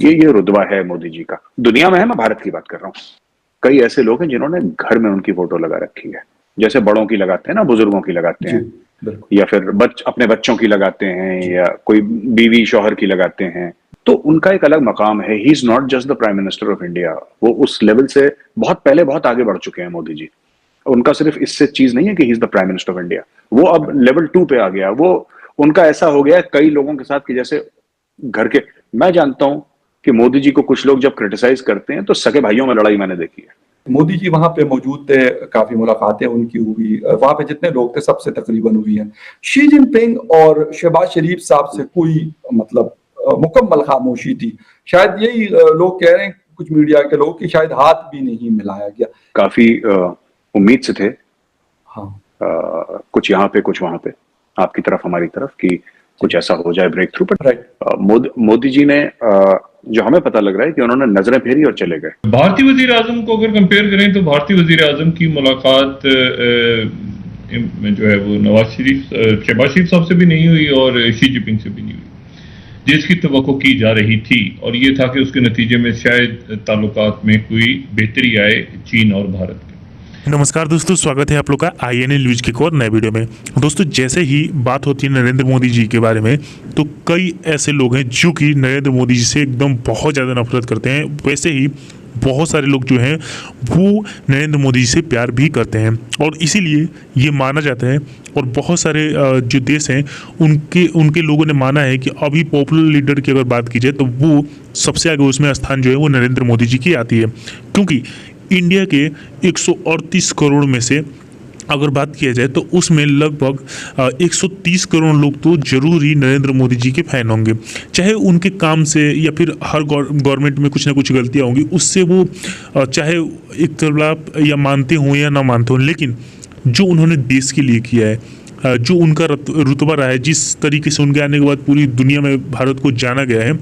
ये रुतबा है मोदी जी का दुनिया में है। मैं भारत की बात कर रहा हूँ। कई ऐसे लोग हैं जिन्होंने घर में उनकी फोटो लगा रखी है, जैसे बड़ों की लगाते हैं ना, बुजुर्गों की लगाते जी, हैं, बिल्कुल। या फिर अपने बच्चों की लगाते हैं, जी, या कोई बीवी शौहर की लगाते हैं। तो उनका एक अलग मकाम है। He is not just the prime minister of India. वो उस लेवल से बहुत पहले बहुत आगे बढ़ चुके हैं मोदी जी। उनका सिर्फ इससे चीज नहीं है कि he is the prime minister of India. वो अब लेवल 2 पे आ गया। वो उनका ऐसा हो गया कई लोगों के साथ कि जैसे घर के, मैं जानता हूं कि मोदी जी को कुछ लोग जब क्रिटिसाइज करते हैं तो सगे भाइयों में लड़ाई मैंने देखी है। मोदी जी वहां पे मौजूद थे, काफी मुलाकातें उनकी हुई, वहां पे जितने लोग थे सबसे तकरीबन हुई हैं। शी जिनपिंग और शहबाज शरीफ साहब से कोई मतलब मुकम्मल खामोशी थी। शायद यही लोग कह रहे हैं, कुछ मीडिया के लोग, कि शायद हाथ भी नहीं मिलाया गया। काफी उम्मीद से थे। हाँ, कुछ यहाँ पे कुछ वहां पे, आपकी तरफ हमारी तरफ, कि कुछ ऐसा हो जाए breakthrough. Right. But Modi ji ने जो हमें पता लग रहा है कि उन्होंने नजरें फेरी और चले गए। भारतीय वजीर आजम को अगर कंपेयर करें तो भारतीय वजीर आजम की मुलाकात जो है वो शहबाज शरीफ साहब से भी नहीं हुई और शी जिनपिंग से भी नहीं हुई, जिसकी तवक्को की जा रही थी। और ये था कि उसके नतीजे में शायद ताल्लुकात में कोई बेहतरी आए चीन और भारत के। नमस्कार दोस्तों, स्वागत है आप लोग का INA न्यूज के एक और नए वीडियो में। दोस्तों, जैसे ही बात होती है नरेंद्र मोदी जी के बारे में, तो कई ऐसे लोग हैं जो कि नरेंद्र मोदी जी से एकदम बहुत ज़्यादा नफरत करते हैं। वैसे ही बहुत सारे लोग जो हैं वो नरेंद्र मोदी जी से प्यार भी करते हैं, और इसीलिए ये माना जाता है, और बहुत सारे जो देश हैं उनके लोगों ने माना है कि अभी पॉपुलर लीडर की अगर बात की जाए तो वो सबसे आगे उसमें स्थान जो है वो नरेंद्र मोदी जी की आती है। क्योंकि इंडिया के 138 करोड़ में से अगर बात किया जाए तो उसमें लगभग 130 करोड़ लोग तो जरूर ही नरेंद्र मोदी जी के फैन होंगे। चाहे उनके काम से या फिर हर गवर्नमेंट में कुछ ना कुछ गलतियां होंगी, उससे वो चाहे एक तरफ या मानते हों या ना मानते हों, लेकिन जो उन्होंने देश के लिए किया है, जो उनका रुतबा रहा है, जिस तरीके से उनके आने के बाद पूरी दुनिया में भारत को जाना गया है,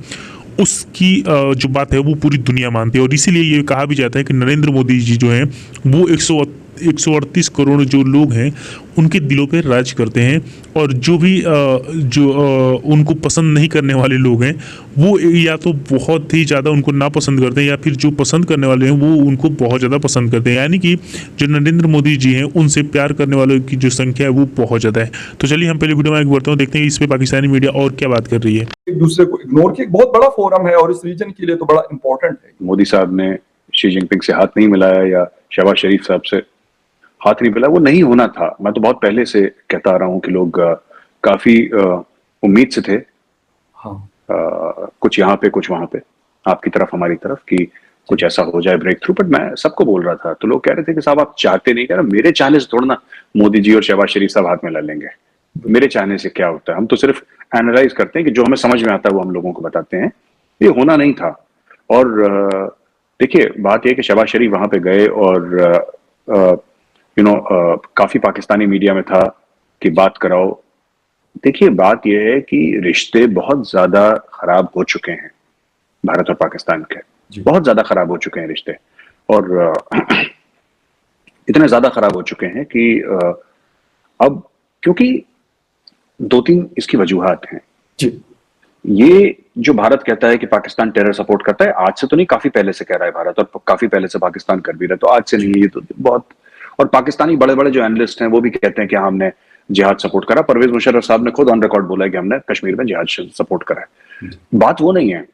उसकी जो बात है वो पूरी दुनिया मानती है। और इसीलिए ये कहा भी जाता है कि नरेंद्र मोदी जी जो हैं वो 138 करोड़ जो लोग हैं उनके दिलों पे राज करते हैं। और जो भी उनको पसंद नहीं करने वाले लोग हैं वो या तो बहुत ही ज़्यादा उनको नापसंद करते हैं, या फिर जो पसंद करने वाले हैं वो उनको बहुत ज़्यादा पसंद करते हैं। यानी कि जो नरेंद्र मोदी जी हैं उनसे प्यार करने वालों की जो संख्या है वो बहुत ज़्यादा है। तो चलिए हम पहले वीडियो में आगे बढ़ते हैं, देखते हैं इस पर पाकिस्तानी मीडिया और क्या बात कर रही है। एक दूसरे को इग्नोर किया। एक बहुत बड़ा फोरम है और इस रीजन के लिए तो बड़ा इंपॉर्टेंट है। मोदी साहब ने शी जिनपिंग से हाथ नहीं मिलाया या शहबाज शरीफ साहब से हाथ नहीं मिला, वो नहीं होना था। मैं तो बहुत पहले से कहता आ रहा हूं कि लोग काफी उम्मीद से थे। हाँ, कुछ यहाँ पे कुछ वहां पे, आपकी तरफ हमारी तरफ, कि कुछ ऐसा हो जाए ब्रेक थ्रू। बट मैं सबको बोल रहा था, तो लोग कह रहे थे कि साहब आप चाहते नहीं। कह रहा मेरे चाहने से थोड़ा ना मोदी जी और शहबाज शरीफ साहब हाथ मिला लेंगे। मेरे चाहने से क्या होता है? हम तो सिर्फ एनालाइज करते हैं कि जो हमें समझ में आता है वो हम लोगों को बताते हैं। ये होना नहीं था। और देखिए, बात यह कि शहबाज शरीफ वहां पे गए और काफी पाकिस्तानी मीडिया में था कि बात कराओ। देखिए, बात यह है कि रिश्ते बहुत ज्यादा खराब हो चुके हैं भारत और पाकिस्तान के। बहुत ज्यादा खराब हो चुके हैं रिश्ते, और इतने ज्यादा खराब हो चुके हैं कि अब, क्योंकि 2-3 इसकी वजूहात हैं। ये जो भारत कहता है कि पाकिस्तान टेरर सपोर्ट करता है, आज से तो नहीं, काफी पहले से कह रहा है भारत, और काफी पहले से पाकिस्तान कर भी रहा है, तो आज से नहीं। ये तो बहुत, और पाकिस्तानी बड़े बड़े जो एनालिस्ट हैं वो भी कहते हैं कि हमने जिहाद सपोर्ट करा। परवेज मुशर्रफ साहब ने खुद ऑन रिकॉर्ड बोला है कि हमने कश्मीर में जिहाद सपोर्ट करा है। बात वो नहीं है।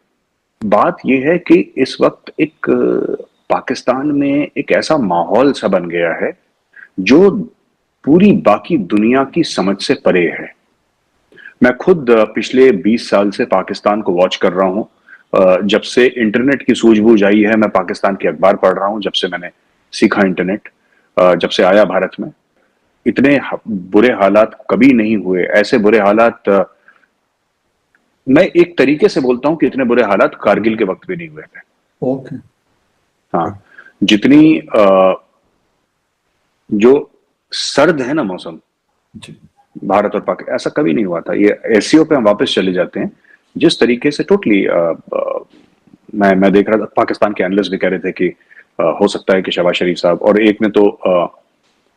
बात यह है कि इस वक्त एक पाकिस्तान में एक ऐसा माहौल सा बन गया है जो पूरी बाकी दुनिया की समझ से परे है। मैं खुद पिछले 20 साल से पाकिस्तान को वॉच कर रहा हूं। जब से इंटरनेट की सूझबूझ आई है, मैं पाकिस्तान के अखबार पढ़ रहा हूं। जब से मैंने सीखा इंटरनेट, जब से आया भारत में, इतने बुरे हालात कभी नहीं हुए। ऐसे बुरे हालात, मैं एक तरीके से बोलता हूं कि इतने बुरे हालात कारगिल के वक्त भी नहीं हुए थे। ओके। हाँ, जितनी जो सर्द है ना मौसम भारत और पाकिस्तान, ऐसा कभी नहीं हुआ था। ये एससीओ पे हम वापस चले जाते हैं। जिस तरीके से टोटली मैं देख रहा था, पाकिस्तान के एनालिस्ट भी कह रहे थे कि हो सकता है कि शहबाज शरीफ साहब, और एक ने तो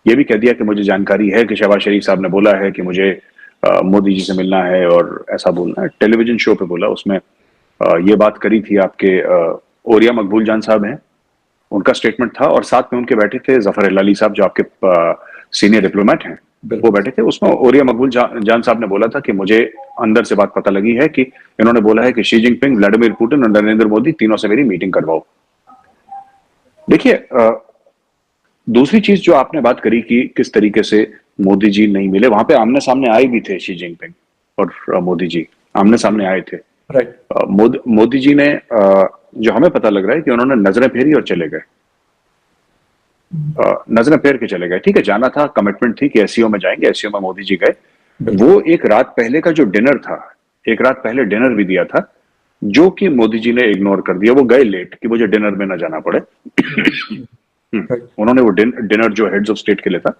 ये भी कह दिया कि मुझे जानकारी है कि शहबाज शरीफ साहब ने बोला है कि मुझे मोदी जी से मिलना है और ऐसा बोलना है। टेलीविजन शो पे बोला, उसमें ये बात करी थी आपके ओरिया मकबूल जान साहब हैं, उनका स्टेटमेंट था, और साथ में उनके बैठे थे जफर हिलाली साहब जो आपके सीनियर डिप्लोमेट हैं, वो बैठे थे। उसमें ओरिया मकबूल जान साहब ने बोला था कि मुझे अंदर से बात पता लगी है कि इन्होंने बोला है कि शी जिनपिंग, व्लादिमीर पुतिन और नरेंद्र मोदी तीनों से मेरी मीटिंग करवाओ। देखिए, दूसरी चीज जो आपने बात करी कि किस तरीके से मोदी जी नहीं मिले, वहां पे आमने सामने आए भी थे शी जिनपिंग और मोदी जी आमने सामने आए थे। राइट। मोदी जी ने जो हमें पता लग रहा है कि उन्होंने नजरें फेरी और चले गए, नजरें फेर के चले गए। ठीक है, जाना था, कमिटमेंट थी कि एससीओ में जाएंगे, एससीओ में मोदी जी गए। वो एक रात पहले का जो डिनर था, एक रात पहले डिनर भी दिया था, जो कि मोदी जी ने इग्नोर कर दिया। वो गए लेट कि मुझे डिनर में ना जाना पड़े। उन्होंने वो डिनर जो हेड्स ऑफ स्टेट के लिए था,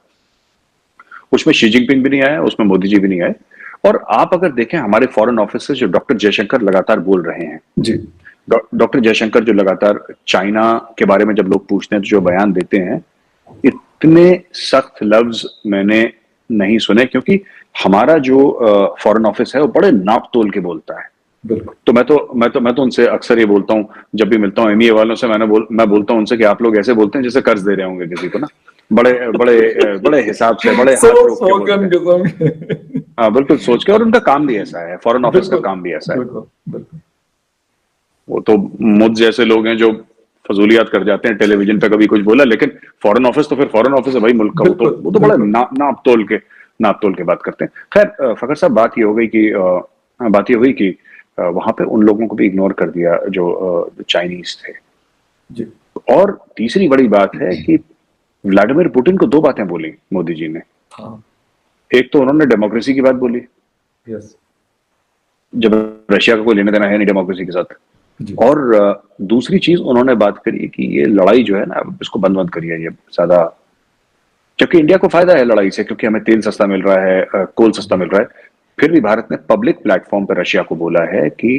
उसमें शी जिनपिंग भी नहीं आया, उसमें मोदी जी भी नहीं आए। और आप अगर देखें हमारे फॉरेन ऑफिस से जो डॉक्टर जयशंकर लगातार बोल रहे हैं जी, डॉक्टर जयशंकर जो लगातार चाइना के बारे में जब लोग पूछते हैं तो जो बयान देते हैं, इतने सख्त लफ्ज मैंने नहीं सुने, क्योंकि हमारा जो फॉरेन ऑफिस है वो बड़े नाप तोल के बोलता है। बिल्कुल। तो मैं तो उनसे अक्सर ये बोलता हूँ, जब भी मिलता हूँ एमईए वालों से, मैं बोलता हूँ उनसे कि आप लोग ऐसे बोलते हैं जैसे कर्ज दे रहे होंगे किसी को ना, बड़े बड़े बड़े हिसाब से, बड़े हाथ रोक के बोलते हैं। हाँ, बिल्कुल सोच के, और उनका काम भी ऐसा है, फॉरेन ऑफिस का काम भी ऐसा है। बिल्कुल। वो तो मुझ जैसे लोग हैं जो फजूलियात कर जाते हैं, टेलीविजन पे कभी कुछ बोला, लेकिन फॉरेन ऑफिस तो फिर फॉरेन ऑफिस है भाई मुल्क का। वो तो बड़ा नाप तोल के बात करते हैं। खैर फखर साहब, बात ये हो गई कि वहां पे उन लोगों को भी इग्नोर कर दिया जो चाइनीज थे जी। और तीसरी बड़ी बात है कि व्लादिमीर पुतिन को दो बातें बोली मोदी जी ने। हाँ। एक तो उन्होंने डेमोक्रेसी की बात बोली, यस। जब रशिया का कोई लेने देना है नहीं डेमोक्रेसी के साथ। जी। और दूसरी चीज उन्होंने बात करी कि ये लड़ाई जो है ना, इसको बंद करिए, ये ज्यादा, जबकि इंडिया को फायदा है लड़ाई से, क्योंकि हमें तेल सस्ता मिल रहा है, कोल सस्ता मिल रहा है। फिर भी भारत ने पब्लिक प्लेटफॉर्म पर रशिया को बोला है कि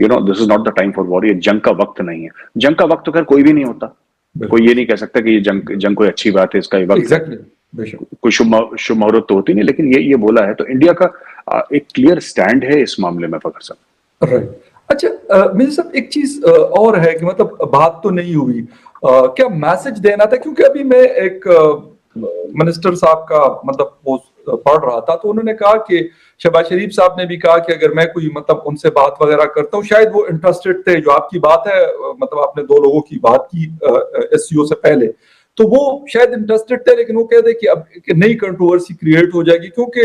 this is not the time for war, ये जंग का वक्त नहीं है। जंग का वक्त तो खैर कोई भी नहीं होता, कोई ये नहीं कह सकता कि ये जंग कोई अच्छी बात है, इसका ये वक्त कोई शुभ मुहूर्त तो होती नहीं, लेकिन ये बोला है। तो इंडिया का एक क्लियर स्टैंड है इस मामले में फखर साहब। राइट। अच्छा, मेरे साहब एक चीज और है कि मतलब बात तो नहीं हुई, क्या मैसेज देना था, क्योंकि अभी मैं एक मिनिस्टर साहब का मतलब पोस्ट पढ़ रहा था, तो उन्होंने कहा कि शहबाज शरीफ साहब ने भी कहा कि अगर मैं कोई मतलब उनसे बात वगैरह करता हूँ, शायद वो इंटरेस्टेड थे। जो आपकी बात है, मतलब आपने दो लोगों की बात की एससीओ से पहले, तो वो शायद इंटरेस्टेड थे, लेकिन वो कहते कि अब नई कंट्रोवर्सी क्रिएट हो जाएगी। क्योंकि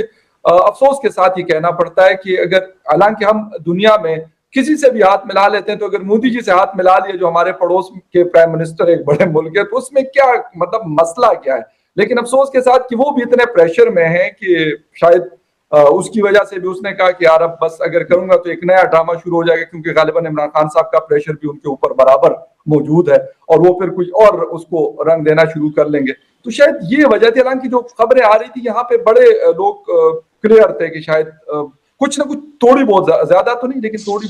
अफसोस के साथ ये कहना पड़ता है कि अगर, हालांकि हम दुनिया में किसी से भी हाथ मिला लेते हैं, तो अगर मोदी जी से हाथ मिला लिया जो हमारे पड़ोस के प्राइम मिनिस्टर एक बड़े मुल्क है, तो उसमें क्या मतलब मसला क्या है। लेकिन अफसोस के साथ कि वो भी इतने प्रेशर में है कि शायद उसकी वजह से भी उसने कहा कि यार अब बस अगर करूंगा तो एक नया ड्रामा शुरू हो जाएगा, क्योंकि गालिबन इमरान खान साहब का प्रेशर भी उनके ऊपर बराबर मौजूद है, और वो फिर कुछ और उसको रंग देना शुरू कर लेंगे। तो शायद ये वजह थी। हालांकि जो खबरें आ रही थी यहाँ पे बड़े लोग क्लियर थे कि शायद कुछ ना कुछ थोड़ी बहुत, ज्यादा तो नहीं लेकिन थोड़ी